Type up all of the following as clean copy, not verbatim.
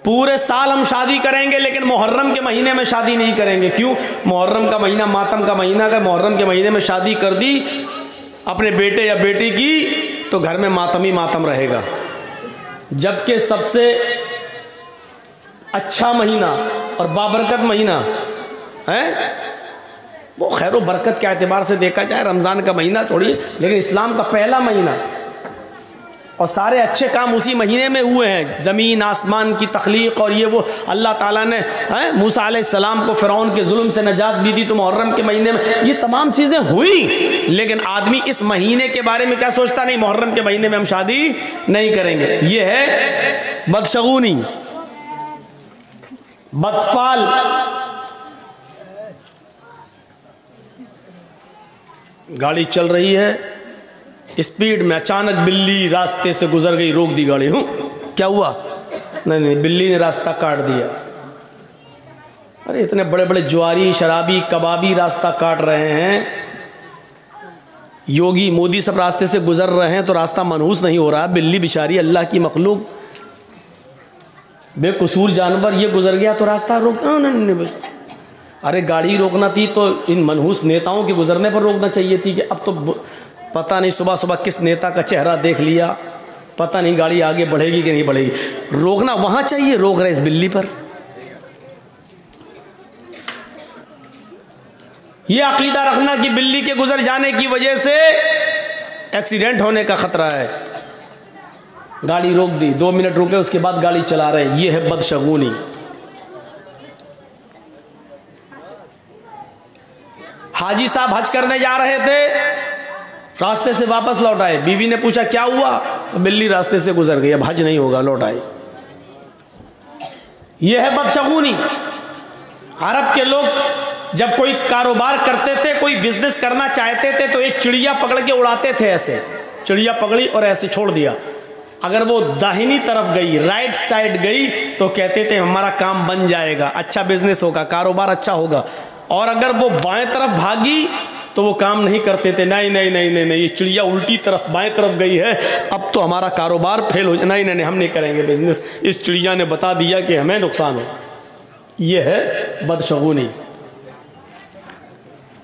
पूरे साल हम शादी करेंगे लेकिन मुहर्रम के महीने में शादी नहीं करेंगे। क्यों? मुहर्रम का महीना मातम का महीना है, मुहर्रम के महीने में शादी कर दी अपने बेटे या बेटी की तो घर में मातम ही मातम रहेगा। जबकि सबसे अच्छा महीना और बाबरकत महीना है वो खैर बरकत के एतबार से देखा जाए रमज़ान का महीना छोड़िए, लेकिन इस्लाम का पहला महीना और सारे अच्छे काम उसी महीने में हुए हैं। ज़मीन आसमान की तख्लीक और ये वो अल्लाह ताला ने मूसा अलैहिस्सलाम को फ़िरौन के जुल्म से नजात भी दी तो मुहर्रम के महीने में ये तमाम चीज़ें हुई। लेकिन आदमी इस महीने के बारे में क्या सोचता? नहीं, मुहर्रम के महीने में हम शादी नहीं करेंगे। ये है बदशगुनी, बदफाल। गाड़ी चल रही है स्पीड में, अचानक बिल्ली रास्ते से गुजर गई, रोक दी गाड़ी। क्या हुआ? नहीं, बिल्ली ने रास्ता काट दिया। अरे इतने बड़े बड़े जुआरी, शराबी, कबाबी रास्ता काट रहे हैं, योगी मोदी सब रास्ते से गुजर रहे हैं तो रास्ता मनहूस नहीं हो रहा। बिल्ली बेचारी अल्लाह की मखलूक, बेकसूर जानवर, ये गुजर गया तो रास्ता रोक नहीं। अरे गाड़ी रोकना थी तो इन मनहूस नेताओं के गुजरने पर रोकना चाहिए थी कि अब तो पता नहीं सुबह सुबह किस नेता का चेहरा देख लिया, पता नहीं गाड़ी आगे बढ़ेगी कि नहीं बढ़ेगी। रोकना वहां चाहिए, रोक रहे इस बिल्ली पर। यह अकीदा रखना कि बिल्ली के गुजर जाने की वजह से एक्सीडेंट होने का खतरा है। गाड़ी रोक दी, 2 मिनट रुके, उसके बाद गाड़ी चला रहे हैं। यह है बदशगुनी। हाजी साहब हज करने जा रहे थे, रास्ते से वापस लौट आए। बीवी ने पूछा क्या हुआ? तो बिल्ली रास्ते से गुजर गई, अब हज नहीं होगा, लौट आए। यह है बदशगुनी। अरब के लोग जब कोई कारोबार करते थे, कोई बिजनेस करना चाहते थे तो एक चिड़िया पकड़ के उड़ाते थे। ऐसे चिड़िया पकड़ी और ऐसे छोड़ दिया। अगर वो दाहिनी तरफ गई, राइट साइड गई तो कहते थे हमारा काम बन जाएगा, अच्छा बिजनेस होगा, कारोबार अच्छा होगा। और अगर वो बाएं तरफ भागी तो वो काम नहीं करते थे। नहीं नहीं नहीं नहीं नहीं, ये चिड़िया उल्टी तरफ बाएं तरफ गई है, अब तो हमारा कारोबार फेल हो जाए, नहीं नहीं नहीं, हम नहीं करेंगे बिजनेस, इस चिड़िया ने बता दिया कि हमें नुकसान हो। ये है बदशगुनी,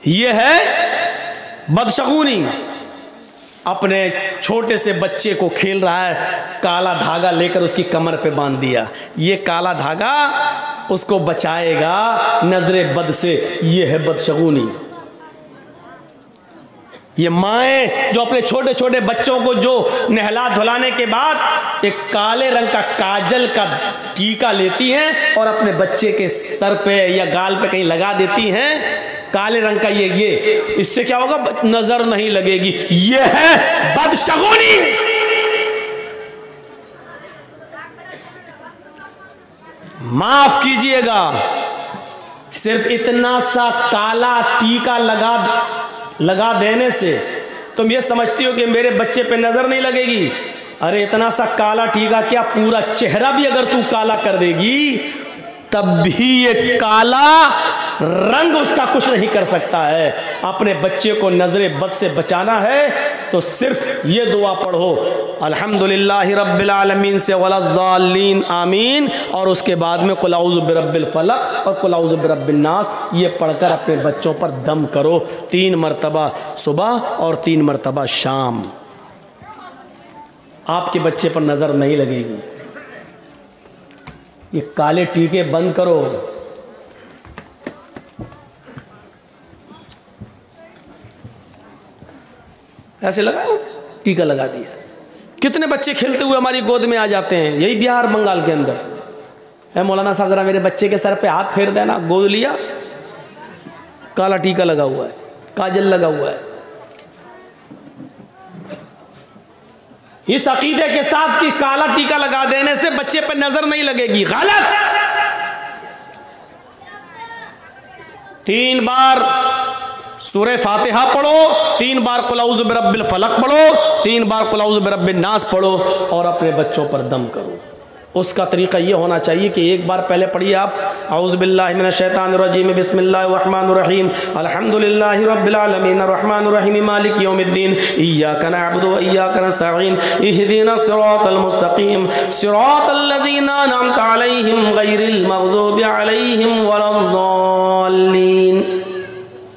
ये है बदशगुनी। अपने छोटे से बच्चे को खेल रहा है, काला धागा लेकर उसकी कमर पे बांध दिया। ये काला धागा उसको बचाएगा नजरे बद से। ये है बदशगुनी। ये माएँ जो अपने छोटे छोटे बच्चों को जो नहला धुलाने के बाद एक काले रंग का काजल का टीका लेती हैं और अपने बच्चे के सर पे या गाल पे कहीं लगा देती हैं, काले रंग का ये इससे क्या होगा? नजर नहीं लगेगी। ये है बदशगुनी। माफ कीजिएगा, सिर्फ इतना सा काला टीका लगा देने से तुम ये समझती हो कि मेरे बच्चे पे नजर नहीं लगेगी। अरे इतना सा काला टीका क्या, पूरा चेहरा भी अगर तू काला कर देगी तब भी ये काला रंग उसका कुछ नहीं कर सकता है। अपने बच्चे को नजरे बद से बचाना है तो सिर्फ ये दुआ पढ़ो, अल्हम्दुलिल्लाहि रब्बिल आलमीन से वलज़्ज़ालीन आमीन, और उसके बाद में कुल औज़ु बिरब्बिल फलक और कुल औज़ु बिरब्बिन नास, ये पढ़कर अपने बच्चों पर दम करो 3 मरतबा सुबह और 3 मरतबा शाम। आपके बच्चे पर नजर नहीं लगेगी। ये काले टीके बंद करो। ऐसे लगाओ, टीका लगा दिया। कितने बच्चे खेलते हुए हमारी गोद में आ जाते हैं, यही बिहार बंगाल के अंदर है। मौलाना साहब जरा मेरे बच्चे के सर पे हाथ फेर देना, गोद लिया, काला टीका लगा हुआ है, काजल लगा हुआ है। इस अकीदे के साथ कि काला टीका लगा देने से बच्चे पर नजर नहीं लगेगी, गलत। 3 बार सूरह फातिहा पढ़ो, 3 बार कुल औज़ु बिरब्बिल फलक पढ़ो, 3 बार कुल औज़ु बिरब्बिन नास पढ़ो और अपने बच्चों पर दम करो। उसका तरीक़ा ये होना चाहिए कि एक बार पहले पढ़िए आप औज़ु बिल्लाहि मिनश शैतानिर रजीम बिस्मिल्लाहिर रहमानिर रहीम अल्हम्दुलिल्लाहि रब्बिल आलमीन अर्रहमानिर रहीम मालिकि यौमिद्दीन इय्याका नअबुदु व इय्याका नस्तईन इहदिनस सिरातल मुस्तक़ीम सिरातल लज़ीना अनअमता अलैहिम गैरिल मग़दूबि अलैहिम वलद्दाल्लीन।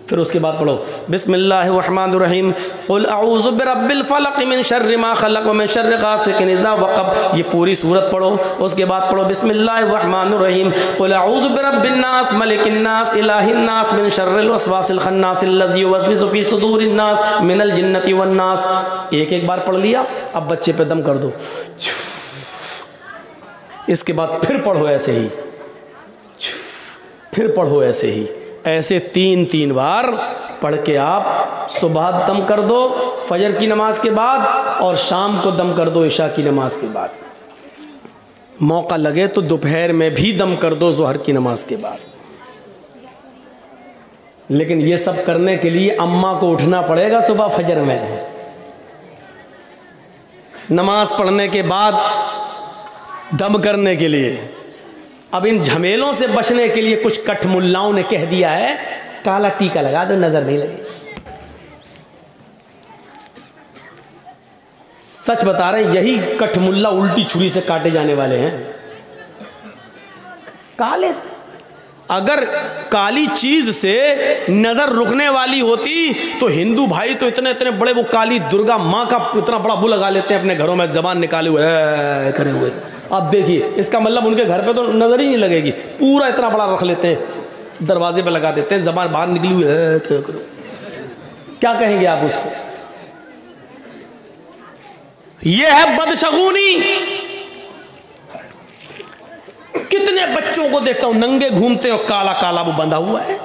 फिर उसके बाद पढ़ो बिस्मिल्लाहिर्रहमानिर्रहीम कुल अऊज़ु बिरब्बिल फलक़ मिन शर्रि मा खलक़ व मिन शर्रि गासिकिन इज़ा वक़ब। ये पूरी सूरत पढ़ो। उसके बाद पढ़ो बिस्मिल्लाहिर्रहमानिर्रहीम कुल अऊज़ु बिरब्बिन नास मलिकिन नास इलाहिन नास मिन शर्रिल वसवासिल खन्नास अल्लज़ी युवस्विसु फ़ी सुदूरिन नास मिनल जिन्नति वन नास। एक एक बार पढ़ लिया। अब बच्चे पे दम कर दो। इसके बाद फिर पढ़ो ऐसे ही, फिर पढ़ो ऐसे ही, ऐसे 3-3 बार पढ़ के आप सुबह दम कर दो फजर की नमाज के बाद, और शाम को दम कर दो इशा की नमाज के बाद। मौका लगे तो दोपहर में भी दम कर दो ज़ोहर की नमाज के बाद। लेकिन ये सब करने के लिए अम्मा को उठना पड़ेगा सुबह फजर में, नमाज पढ़ने के बाद दम करने के लिए। अब इन झमेलों से बचने के लिए कुछ कठमुल्लाओं ने कह दिया है काला टीका लगा दो, नजर नहीं लगेगी। सच बता रहे हैं, यही कठमुल्ला उल्टी छुरी से काटे जाने वाले हैं। काले, अगर काली चीज से नजर रुकने वाली होती तो हिंदू भाई तो इतने इतने बड़े वो काली दुर्गा माँ का इतना बड़ा वो लगा लेते हैं अपने घरों में, जबान निकाले हुए करे हुए। अब देखिए, इसका मतलब उनके घर पे तो नजर ही नहीं लगेगी, पूरा इतना बड़ा रख लेते हैं, दरवाजे पे लगा देते हैं, जबान बाहर निकली हुई है, क्या करो, क्या कहेंगे आप उसको? ये है बदशगुनी। कितने बच्चों को देखता हूं नंगे घूमते और काला काला वो बंधा हुआ है,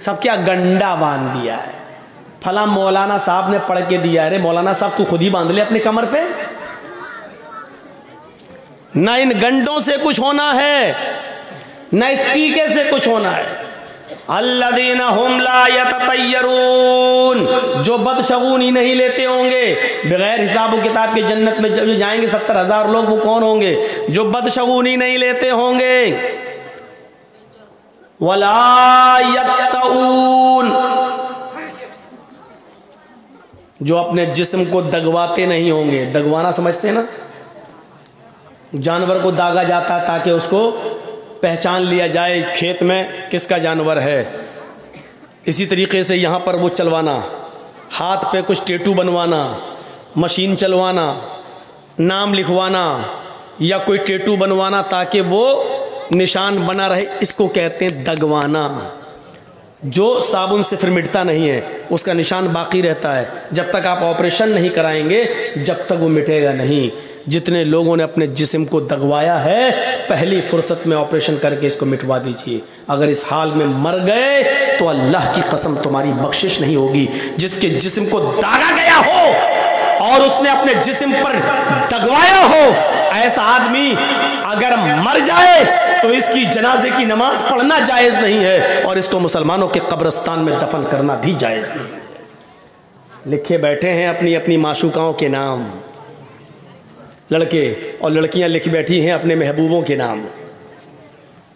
सब क्या गंडा बांध दिया है। फला मौलाना साहब ने पढ़ के दिया। अरे मौलाना साहब तू खुद ही बांध ले अपने कमर पे। ना इन गंडों से कुछ होना है, ना इस टीके से कुछ होना है। अल्लज़ीना हुम ला यततय्यरून, जो बदशगुनी नहीं लेते होंगे, बगैर हिसाब किताब के जन्नत में जब जाएंगे 70,000 लोग, वो कौन होंगे? जो बदशगुनी नहीं लेते होंगे। वला यत्तऊन, जो अपने जिस्म को दगवाते नहीं होंगे। दगवाना समझते हैं ना, जानवर को दागा जाता है ताकि उसको पहचान लिया जाए खेत में किसका जानवर है। इसी तरीके से यहाँ पर वो चलवाना, हाथ पे कुछ टैटू बनवाना, मशीन चलवाना, नाम लिखवाना या कोई टैटू बनवाना ताकि वो निशान बना रहे, इसको कहते हैं दगवाना। जो साबुन से फिर मिटता नहीं है, उसका निशान बाकी रहता है। जब तक आप ऑपरेशन नहीं कराएंगे जब तक वो मिटेगा नहीं। जितने लोगों ने अपने जिस्म को दगवाया है, पहली फुर्सत में ऑपरेशन करके इसको मिटवा दीजिए। अगर इस हाल में मर गए तो अल्लाह की कसम तुम्हारी बख्शिश नहीं होगी। जिसके जिस्म को दागा गया हो और उसने अपने जिस्म पर दगवाया हो, ऐसा आदमी अगर मर जाए तो इसकी जनाजे की नमाज पढ़ना जायज़ नहीं है और इसको मुसलमानों के कब्रिस्तान में दफन करना भी जायज़ नहीं है। लिखे बैठे हैं अपनी अपनी माशूकाओं के नाम, लड़के और लड़कियां लिख बैठी हैं अपने महबूबों के नाम।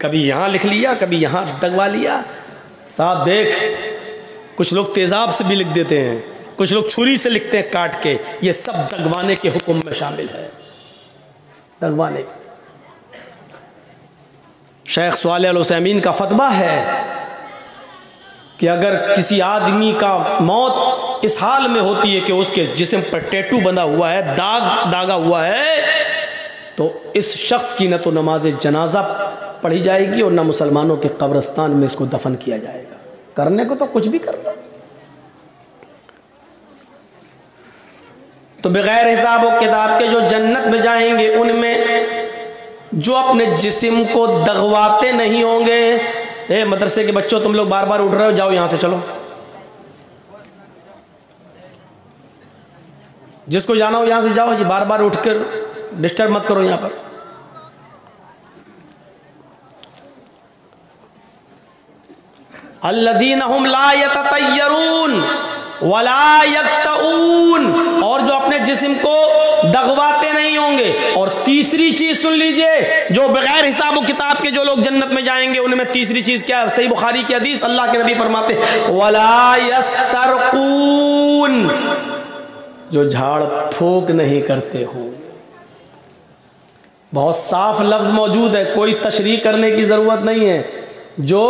कभी यहाँ लिख लिया, कभी यहाँ दगवा लिया। साहब देख, कुछ लोग तेज़ाब से भी लिख देते हैं, कुछ लोग छुरी से लिखते हैं काट के। ये सब दगवाने के हुक्म में शामिल है। दगवाने, शेख सालेह अल उसैमीन का फतवा है कि अगर किसी आदमी का मौत इस हाल में होती है कि उसके जिस्म पर टैटू बंधा हुआ है, दाग दागा हुआ है, तो इस शख्स की न तो नमाज जनाजा पढ़ी जाएगी और न मुसलमानों के कब्रिस्तान में इसको दफन किया जाएगा। करने को तो कुछ भी कर दो। तो बगैर हिसाब और किताब के जो जन्नत में जाएंगे, उनमें जो अपने जिस्म को दगवाते नहीं होंगे। ए मदरसे के बच्चों, तुम लोग बार बार उठ रहे हो, जाओ यहां से चलो। जिसको जाना हो यहां से जाओ जी, बार बार उठकर डिस्टर्ब मत करो यहां पर। अल्लज़ीना हुम ला यततय्यरून वला यक्तऊन, और जो अपने जिस्म को दगवाते नहीं होंगे। और तीसरी चीज सुन लीजिए, जो बगैर हिसाब व किताब के जो लोग जन्नत में जाएंगे उनमें तीसरी चीज क्या है? सही बुखारी की हदीस, अल्लाह के नबी फरमाते वला यस्तरकून, जो झाड़ फूक नहीं करते हो। बहुत साफ लफ्ज मौजूद है, कोई तशरीह करने की जरूरत नहीं है। जो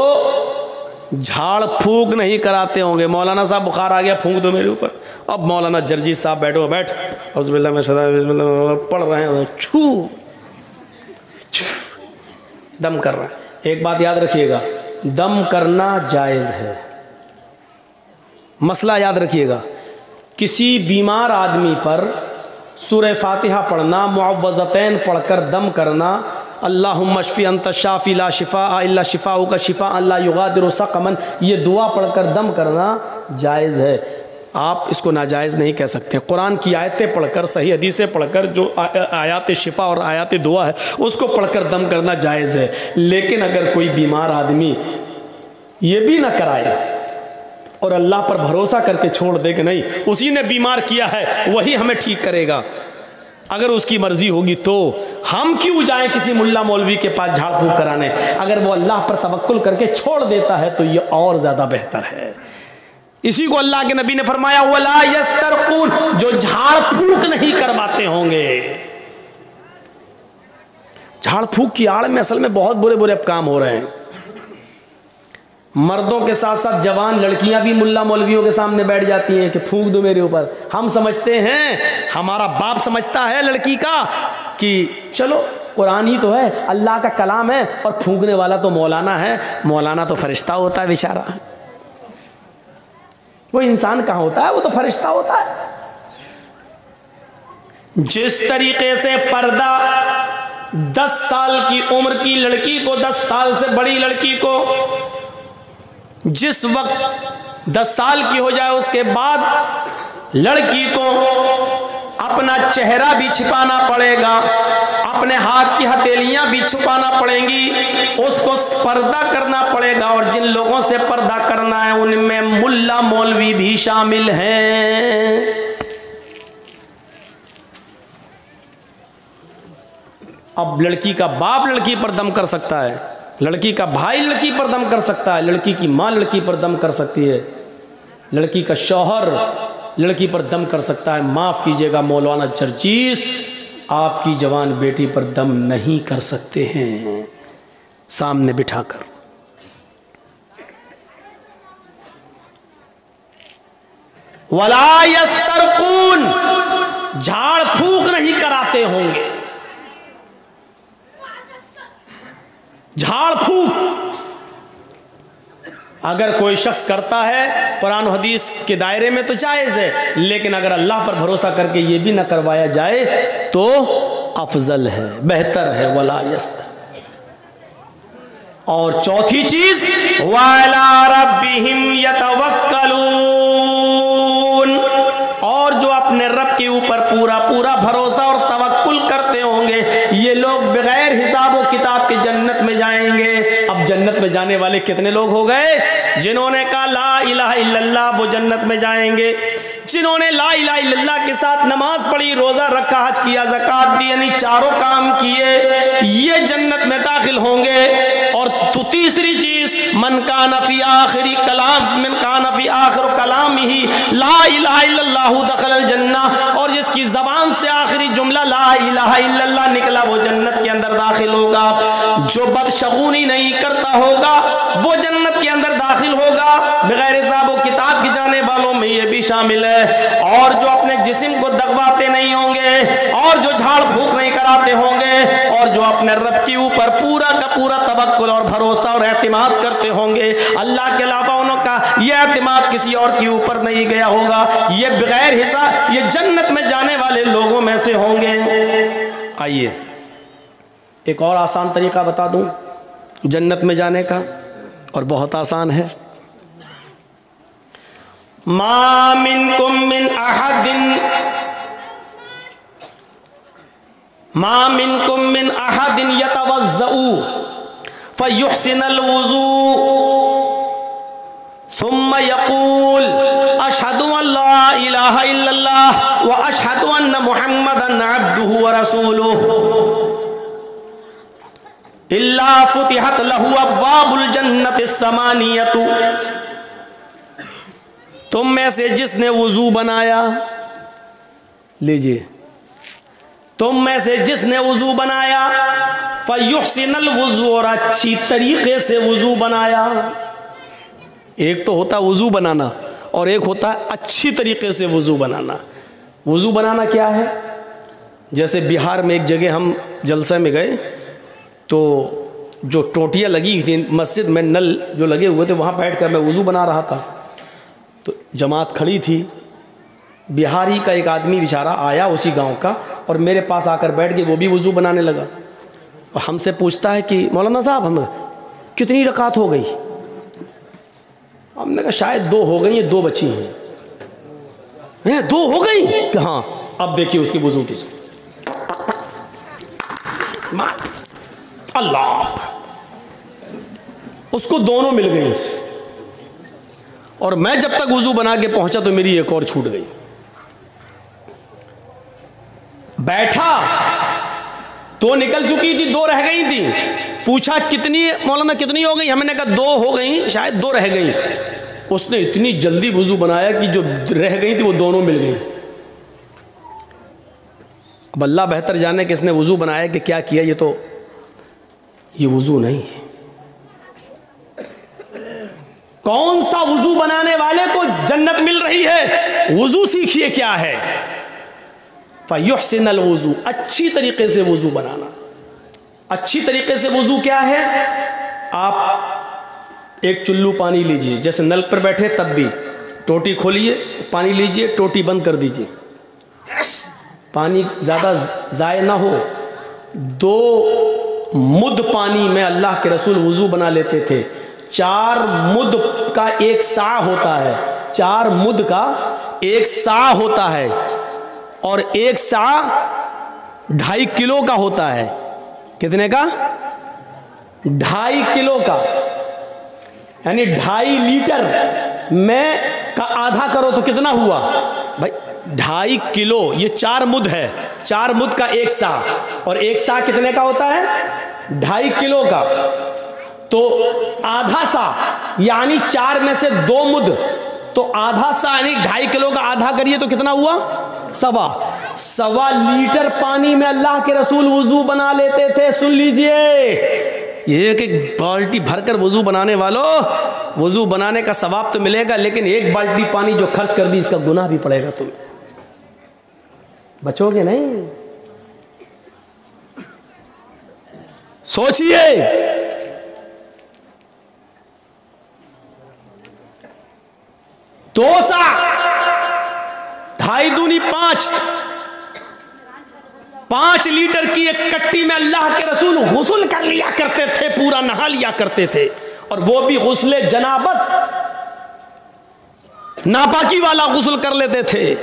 झाड़ फूक नहीं कराते होंगे। मौलाना साहब बुखार आ गया, फूंक दो मेरे ऊपर। अब मौलाना जर्जी साहब बैठो, बैठ औज़ुबिल्लाह में पढ़ रहे हैं, छू दम कर रहा है। एक बात याद रखिएगा, दम करना जायज़ है। मसला याद रखिएगा, किसी बीमार आदमी पर सूरह फातिहा पढ़ना, मुअव्वज़तैन पढ़कर दम करना, अल्लाहुम्मा शफ़ी अंता शाफ़ी ला शिफ़ा इल्ला शिफ़ाउ का शिफ़ा अल्ला युगादिरु सक़मन, ये दुआ पढ़कर दम करना जायज़ है। आप इसको नाजायज़ नहीं कह सकते। कुरान की आयतें पढ़कर, सही हदीसें पढ़कर, जो आयात शिफ़ा और आयात दुआ है उसको पढ़कर दम करना जायज़ है। लेकिन अगर कोई बीमार आदमी ये भी ना कराए और अल्लाह पर भरोसा करके छोड़ दे कि नहीं उसी ने बीमार किया है वही हमें ठीक करेगा, अगर उसकी मर्जी होगी तो हम क्यों जाएं किसी मुल्ला मौलवी के पास झाड़ फूक कराने। अगर वो अल्लाह पर तवक्कुल करके छोड़ देता है तो ये और ज्यादा बेहतर है। इसी को अल्लाह के नबी ने फरमाया वला यस्तरकून, जो झाड़ फूक नहीं करवाते होंगे। झाड़ फूक की आड़ में असल में बहुत बुरे बुरे काम हो रहे हैं। मर्दों के साथ साथ जवान लड़कियां भी मुल्ला मौलवियों के सामने बैठ जाती हैं कि फूंक दो मेरे ऊपर। हम समझते हैं, हमारा बाप समझता है लड़की का कि चलो कुरान ही तो है, अल्लाह का कलाम है, और फूंकने वाला तो मौलाना है। मौलाना तो फरिश्ता होता है बेचारा, वो इंसान कहाँ होता है, वो तो फरिश्ता होता है। जिस तरीके से पर्दा 10 साल की उम्र की लड़की को, 10 साल से बड़ी लड़की को जिस वक्त 10 साल की हो जाए उसके बाद लड़की को अपना चेहरा भी छिपाना पड़ेगा, अपने हाथ की हथेलियां भी छुपाना पड़ेंगी, उसको पर्दा करना पड़ेगा। और जिन लोगों से पर्दा करना है उनमें मुल्ला मौलवी भी शामिल हैं। अब लड़की का बाप लड़की पर दम कर सकता है, लड़की का भाई लड़की पर दम कर सकता है, लड़की की माँ लड़की पर दम कर सकती है, लड़की का शौहर लड़की पर दम कर सकता है। माफ़ कीजिएगा मौलाना जर्जीस, आपकी जवान बेटी पर दम नहीं कर सकते हैं सामने बिठाकर। वला यस्तरकून, झाड़ फूक नहीं कराते होंगे। झाड़ फूक अगर कोई शख्स करता है कुरान और हदीस के दायरे में तो जायज़ है, लेकिन अगर अल्लाह पर भरोसा करके ये भी ना करवाया जाए तो अफजल है, बेहतर है। वला यस्त। और चौथी चीज वअला रब्बिहिम यतवक्कलून, और जो अपने रब के ऊपर पूरा पूरा भरोसा और तवक्कुल करते होंगे, ये लोग बगैर हिसाब व किताब के जन्नत में जाएंगे। अब जन्नत में जाने वाले कितने लोग हो गए? जिन्होंने कहा ला इलाहा इल्लल्लाह वो जन्नत में जाएंगे। जिन्होंने ला इलाहा इल्लल्लाह के साथ नमाज पढ़ी, रोजा रखा, हज किया, ज़कात दी, यानी चारों काम किए, ये जन्नत में दाखिल होंगे। और तो तीसरी चीज मन कान फी आखिरी कलाम, मन कान फी आखिर कलाम ही ला इलाहा इल्लल्लाहु दखलल जन्ना, और जिसकी जबान से आखिरी जुमला ला इलाहा इल्लल्लाह निकला वो जन्नत के अंदर दाखिल होगा। जो बदशगुनी नहीं करता होगा वो जन्नत के अंदर दाखिल होगा। बगैर हिसाब व किताब की जाने वालों में ये भी शामिल है। और जो अपने जिस्म को दगवाते नहीं होंगे, और जो झाड़ फूक नहीं कराते होंगे, और जो अपने रब के ऊपर पूरा का पूरा तवक्कुल और भरोसा और एतमाद करते होंगे, अल्लाह के अलावा उनका यह एतमाद किसी और के ऊपर नहीं गया होगा, ये बगैर हिसाब ये जन्नत में जाने वाले लोगों में से होंगे। आइए एक और आसान तरीका बता दूं जन्नत में जाने का, और बहुत आसान है। मा मिनकुम मिन अहदिन यतवज़्ज़उ फयुहसिनुल वुज़ू सुम्मा यक़ूल अशहदु अल्ला इलाहा इल्लल्लाह व अशहदु अन्ना मुहम्मदन अब्दुहु व रसूलुहु। इल्ला फुतिहत लहू अब्वाबुल जन्नति समानियतु, तुम में से जिसने वुजू बनाया, लीजिए, तुम में से जिसने वुजू बनाया, फयुहसिनल वुजू, और अच्छी तरीके से वुजू बनाया। एक तो होता वुजू बनाना और एक होता है अच्छी तरीके से वुजू बनाना। वुजू बनाना क्या है? जैसे बिहार में एक जगह हम जलसे में गए तो जो टोटियाँ लगी थी मस्जिद में, नल जो लगे हुए थे, वहाँ बैठ कर मैं वुजू बना रहा था। तो जमात खड़ी थी, बिहारी का एक आदमी बेचारा आया उसी गांव का और मेरे पास आकर बैठ के वो भी वुजू बनाने लगा और हमसे पूछता है कि मौलाना साहब हम कितनी रकात हो गई? हमने कहा शायद 2 हो गई, 2 बची हैं। 2 हो गई? हाँ। अब देखिए उसकी वुजू की, अल्लाह, उसको दोनों मिल गई और मैं जब तक वुजू बना के पहुंचा तो मेरी एक और छूट गई। बैठा तो निकल चुकी थी, 2 रह गई थी। पूछा कितनी मौलाना कितनी हो गई? हमने कहा 2 हो गई, शायद 2 रह गई। उसने इतनी जल्दी वुजू बनाया कि जो रह गई थी वो दोनों मिल गई। अब अल्लाह बेहतर जाने कि इसने वुजू बनाया कि क्या किया। ये वुजू नहीं है। कौन सा वुजू बनाने वाले को जन्नत मिल रही है? वुजू सीखिए क्या है। फयुहसिनल वुजू, अच्छी तरीके से वुजू बनाना। अच्छी तरीके से वुजू क्या है? आप एक चुल्लू पानी लीजिए, जैसे नल पर बैठे तब भी, टोटी खोलिए, पानी लीजिए, टोटी बंद कर दीजिए, पानी ज़्यादा ज़ाय ना हो। 2 मुद पानी में अल्लाह के रसूल वुजू बना लेते थे। 4 मुद का 1 सा होता है, 4 मुद का 1 सा होता है और 1 सा 2.5 किलो का होता है। कितने का? 2.5 किलो का, यानी 2.5 लीटर में का आधा करो तो कितना हुआ भाई? 2.5 किलो। ये 4 मुद है, 4 मुद का 1 सा, और 1 सा कितने का होता है? 2.5 किलो का। तो आधा सा यानी 4 में से 2 मुद, तो आधा सा यानी 2.5 किलो का आधा करिए तो कितना हुआ? 1.25 लीटर पानी में अल्लाह के रसूल वुजू बना लेते थे। सुन लीजिए, एक बाल्टी भरकर वुजू बनाने वालों, वुजू बनाने का सवाब तो मिलेगा, लेकिन 1 बाल्टी पानी जो खर्च कर दी इसका गुनाह भी पड़ेगा। तुम बचोगे नहीं। सोचिए, दो सा 2.5 दूनी 5, 5 लीटर की एक कट्टी में अल्लाह के रसूल गुस्ल कर लिया करते थे, पूरा नहा लिया करते थे, और वो भी गुस्ले जनाबत, नापाकी वाला गुस्ल कर लेते थे।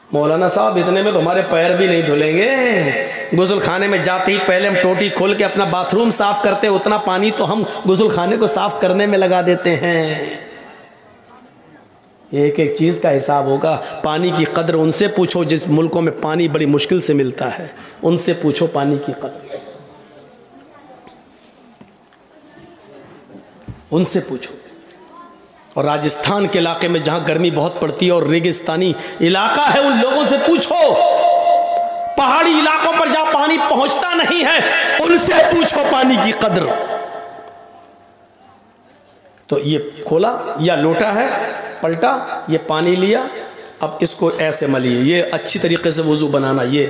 मौलाना साहब इतने में तो हमारे पैर भी नहीं धुलेंगे। गुस्ल खाने में जाते ही पहले हम टोटी खोल के अपना बाथरूम साफ करते हैं, उतना पानी तो हम गुस्ल खाने को साफ करने में लगा देते हैं। एक एक चीज़ का हिसाब होगा। पानी की कदर उनसे पूछो जिस मुल्कों में पानी बड़ी मुश्किल से मिलता है, उनसे पूछो पानी की कदर, उनसे पूछो। और राजस्थान के इलाके में जहां गर्मी बहुत पड़ती है और रेगिस्तानी इलाका है, उन लोगों से पूछो। पहाड़ी इलाकों पर जहां पानी पहुंचता नहीं है, उनसे पूछो पानी की कदर। तो ये खोला, या लोटा है, पलटा, ये पानी लिया, अब इसको ऐसे मलिए। ये अच्छी तरीके से वुजू बनाना। ये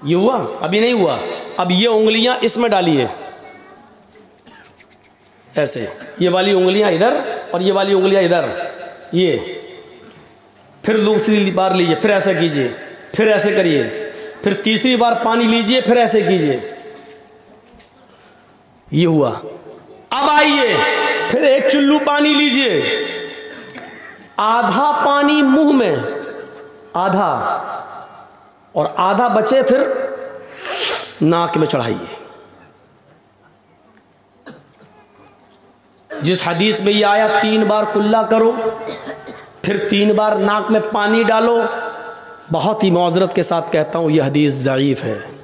हुआ? अभी नहीं हुआ। अब ये उंगलियां इसमें डालिए ऐसे, ये वाली उंगलियां इधर और ये वाली उंगलियां इधर, ये। फिर दूसरी बार लीजिए, फिर ऐसे कीजिए, फिर ऐसे करिए, फिर तीसरी बार पानी लीजिए, फिर ऐसे कीजिए। ये हुआ। अब आइए, फिर एक चुल्लू पानी लीजिए, आधा पानी मुंह में, आधा, और आधा बचे फिर नाक में चढ़ाइए। जिस हदीस में ये आया 3 बार कुल्ला करो, फिर 3 बार नाक में पानी डालो, बहुत ही मौज़रत के साथ कहता हूँ, यह हदीस ज़ईफ़ है।